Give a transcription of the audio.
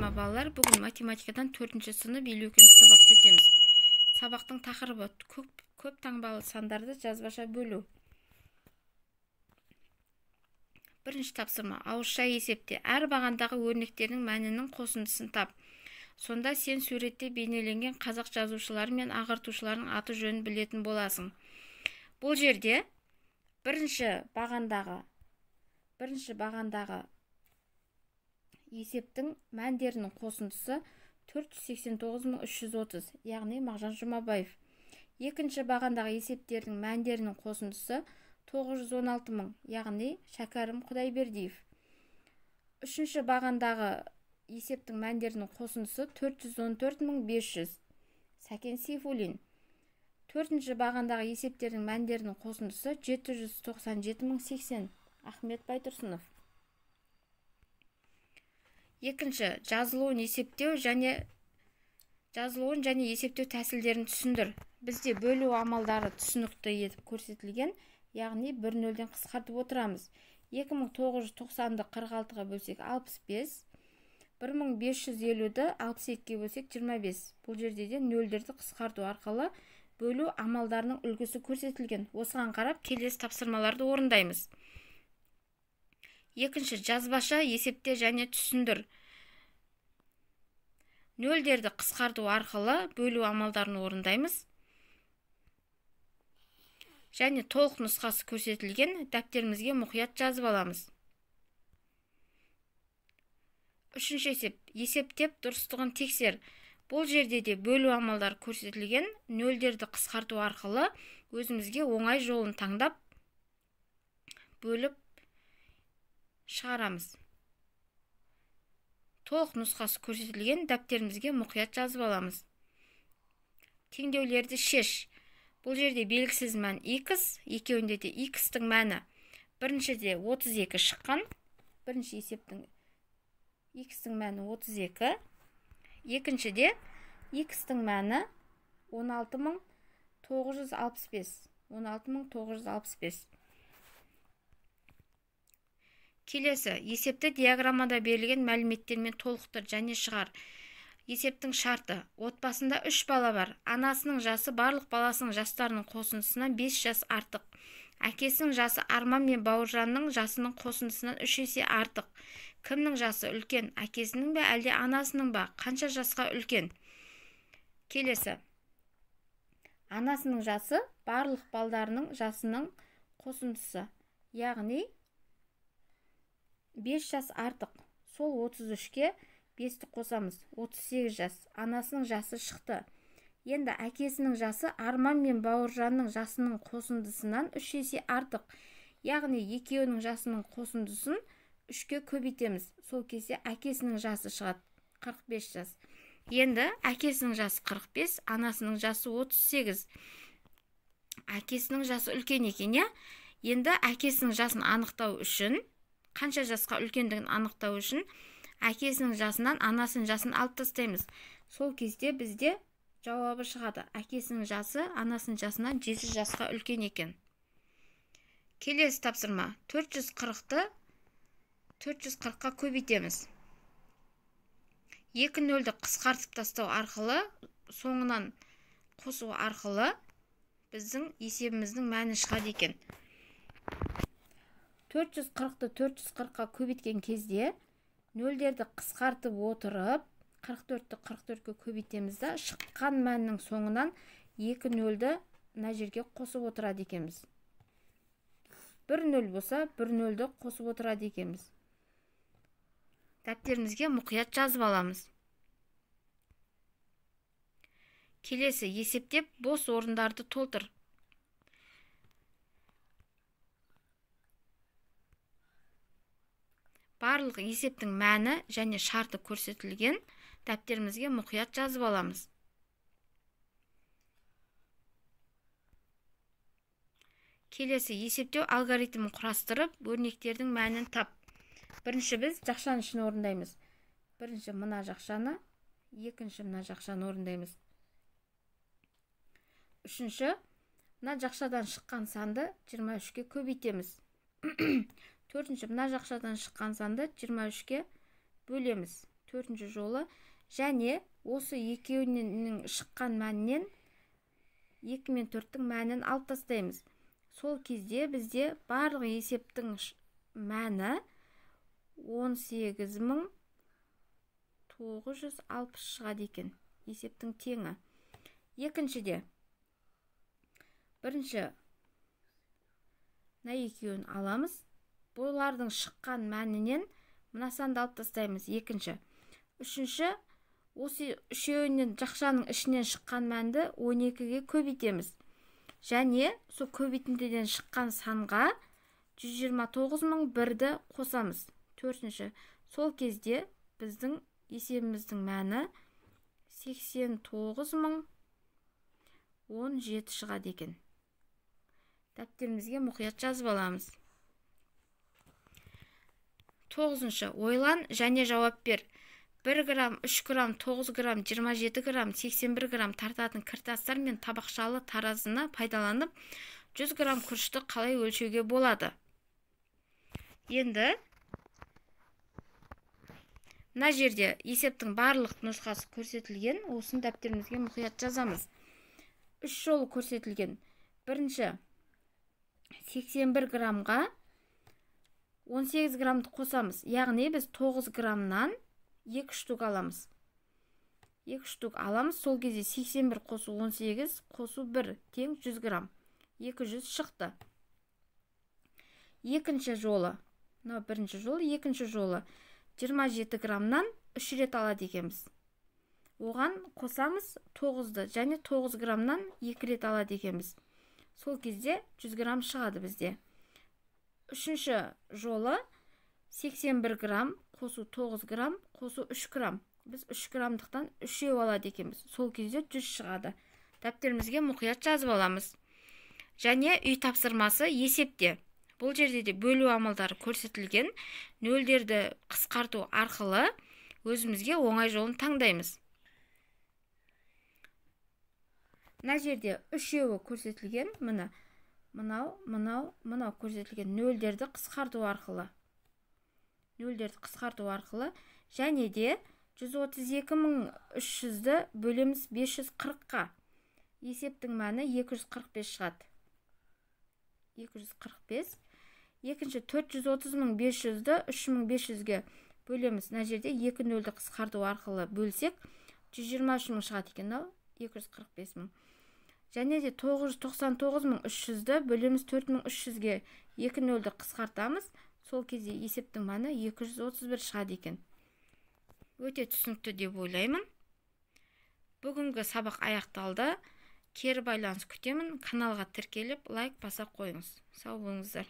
Саламатсыздар балалар. Бүгін математикадан 4-ші сынып 52-ші сабақты өтеміз. Сабақтың тақырыбы көп таңбалы сандарды жазбаша бөлу. Бірінші тапсырма. Ауызша есепте әр бағандағы өрнектердің мәнінің қосындысын тап. Сонда сен суретте бейнеленген қазақ жазушылары мен ағартушылардың аты жөнін білетін боласың. Бұл жерде бірінші бағандағы есептің мәндерінің қосындысы 489.330, яғни Мағжан Жұмабаев. Екінші бағандағы есептердің мәндерінің қосындысы 916.000, яғни Шәкәрім Құдайбердиев. Үшінші бағандағы есептің мәндерінің қосындысы 414.500, Сәкен Сейфуллин. Төртінші бағандағы есептердің мәндерінің қосындысы 797.080, Ахмет Байтұрсынов. Екінші, жазылуын және есептеу тәсілдерін түсіндір. Бізде бөлу амалдары түсінікті етіп көрсетілген, яғни 1-0-ден қысқартып отырамыз. 2990-ды 46-ға бөлсек 65, 1550-ді 62-ге бөлсек 25. Бұл жерде де нөлдерді қысқарту арқылы бөлу амалдарының үлгісі көрсетілген. Осыған қарап келесі тапсырмаларды орындаймыз. Екінші, жазбаша есепте және түсіндір. Нөлдерді қысқарту арқылы бөлу амалдарын орындаймыз. Және толық нұсқасы көрсетілген, дәптерімізге мұқият жазып аламыз. Үшінші есеп. Есептеп дұрыстығын тексер. Бұл жерде де бөлу амалдары көрсетілген, нөлдерді қысқарту арқылы өзімізге оңай жолын таңдап бөліп шығарамыз. Толық нұсқасы көрсетілген, дәптерімізге мұқият жазып аламыз. Теңдеулерді шеш. Бұл жерде белгісіз мән x, екеуінде де x-тің мәні. Біріншіде 32 шыққан. Бірінші есептің x-тің мәні 32. Екіншіде x-тің мәні 16.965. Келесі, есепті диаграммада берілген мәліметтермен толықтыр және шығар. Есептің шарты. Отбасында 3 бала бар. Анасының жасы барлық баласының жастарының қосындысынан 5 жас артық. Әкесінің жасы Арман мен Бауыржанның жасының қосындысынан 3 есе артық. Кімнің жасы үлкен? Әкесінің бе, әлде анасының ба? Қанша жасқа үлкен? Келесі. Анасының жасы барлық балдарының жасының қосындысы. Яғни 5 жас артық. Сол 33-ке 5-ті қосамыз. 38 жас. Анасының жасы шықты. Енді әкесінің жасы Арман мен Бауыржанның жасының қосындысынан 3 есе артық. Яғни екеуінің жасының қосындысын 3-ке көбейтеміз. Сол кезде әкесінің жасы шығады. 45 жас. Енді әкесінің жасы 45, анасының жасы 38. Әкесінің жасы үлкен екен, енді әкесінің жасын анықтау үшін, қанша жасқа үлкендігін анықтау үшін, әкесінің жасынан анасының жасын алып тастаймыз. Сол кезде бізде жауабы шығады. Әкесінің жасы анасының жасынан 7 жасқа үлкен екен. Келесі тапсырма. 440-ты 440-қа көбейтеміз. 2 нөлді қысқартып тастау арқылы, соңынан қосу арқылы біздің есебіміздің мәні шығады екен. 440-ты 440-қа көбейткен кезде нөлдерді қысқартып отырып, 44-ті 44-ке көбейтеміз да, шыққан мәннің соңынан 2 нөлді мына жерге қосып отырады екенбіз. 1 нөл болса, 1 нөлді қосып отырады екенбіз. Дәптерімізге мұқият жазып аламыз. Келесі, есептеп бос орындарды толтыр. Барлық есептің мәні және шарты көрсетілген, дәптерімізге мұқият жазып аламыз. Келесі, есептеу алгоритмін құрастырып, өрнектердің мәнін тап. Бірінші біз жақшаны үшін орындаймыз. Бірінші мына жақшаны, екінші мына жақшаны орындаймыз. Үшінші, мына жақшадан шыққан санды 23-ке көбейтеміз. Төртінші, мына жақшадан шыққан санды 23-ке бөлеміз. Төртінші жолы. Және осы екеуінің шыққан мәнінен 2 мен 4-тің мәнін алып тастаймыз. Сол кезде бізде барлық есептің мәні 18.960 шығады екен. Есептің теңі. Екіншіде. Бірінші мына екеуін аламыз. Бұлардың шыққан мәнінен мына санды алып тастаймыз. Екінші. Үшінші, осы үшеуінен жақшаның ішінен шыққан мәнді 12-ге көбейтеміз. Және сол көбейтіндіден шыққан санға 129.001-ді қосамыз. Төртінші. Сол кезде біздің есебіміздің мәні 89.017 шығады екен. Дәптерімізге мұқият жазып аламыз. Тоғызыншы. Ойлан және жауап бер. 1 грамм, 3 грамм, 9 грамм, 27 грамм, 81 грамм тартатын кіртастар мен табақшалы таразыны пайдаланып 100 грамм күрішті қалай өлшеуге болады? Енді мына жерде есептің барлық нұсқасы көрсетілген. Осын дәптерімізге мұқият жазамыз. 3 жолы көрсетілген. Бірінші 81 граммға 18 граммды қосамыз. Яғни біз 9 граммнан 2 штук аламыз. 2 штук аламыз. Сол кезде 81 қосу 18 қосу 1 тең 100 грамм. 200 шықты. Екінші жолы. Мынау бірінші жолы. Екінші жолы 27 граммнан 3 рет алады екенбіз. Оған қосамыз 9-ды және 9 граммнан 2 рет алады екенбіз. Сол кезде 100 грамм шығады бізде. Үшінші жолы 81 грамм қосу 9 грамм қосу 3 грамм. Біз 3 граммдықтан 3-еу алады екенбіз. Сол кезде 100 шығады. Дәптерімізге мұқият жазып аламыз. Және үй тапсырмасы есепте. Бұл жерде де бөлу амалдары көрсетілген. Нөлдерді қысқарту арқылы өзімізге оңай жолын таңдаймыз. Мына жерде 3-еуі көрсетілген. Мынау көрсетілген нөлдерді қысқарту арқылы. Және де 132.300-ді бөлеміз 540-ға. Есептің мәні 245 шығады. 245. Екінші 430.500-ді 3500-ге бөлеміз. Мына жерде 2 нөлді қысқарту арқылы бөлсек 123.000 шығады екен. 245.000. Және де 999.300-ді бөлеміз 4300-ге 2 нөлді қысқартамыз. Сол кезде есептің мәні 231 шығады екен. Өте түсінікті деп ойлаймын. Бүгінгі сабақ аяқталды. Кері байланыс күтемін. Каналға тіркеліп, лайк баса қойыңыз. Сау болыңыздар.